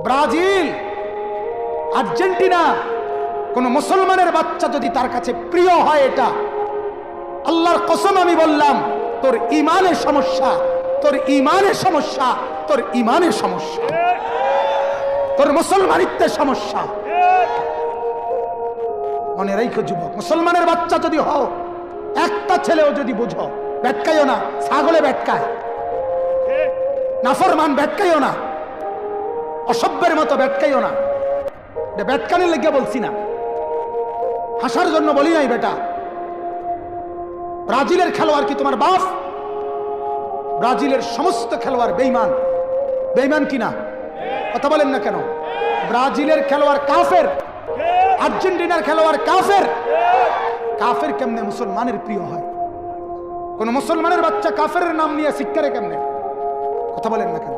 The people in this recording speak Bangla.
ব্রাজিল, আর্জেন্টিনা, কোন মুসলমানের বাচ্চা যদি তার কাছে প্রিয় হয়, এটা আল্লাহর কসম আমি বললাম, তোর ইমানের সমস্যা, তোর ইমানের সমস্যা, তোর ইমানের সমস্যা, তোর মুসলমানিত্বের সমস্যা। মনে রাখো যুবক, মুসলমানের বাচ্চা যদি হও, একটা ছেলেও যদি বুঝো, বেটকাইও না, ছাগলে বেটকায়, নাফরমান বেটকাইও না, অসভ্যের মতো বেটকাইও না। বেটকানির লেগে বলছি না, হাসার জন্য বলি নাই বেটা। ব্রাজিলের খেলোয়াড় কি তোমার বাপ? ব্রাজিলের সমস্ত খেলোয়াড় বেঈমান। বেঈমান কিনা? কথা বলেন না কেন? ব্রাজিলের খেলোয়াড় কাফের, আর্জেন্টিনার খেলোয়াড় কাফের। কাফের কেমনে মুসলমানের প্রিয় হয়? কোন মুসলমানের বাচ্চা কাফের নাম নিয়ে শিক্ষারে কেমনে? কথা বলেন না কেন?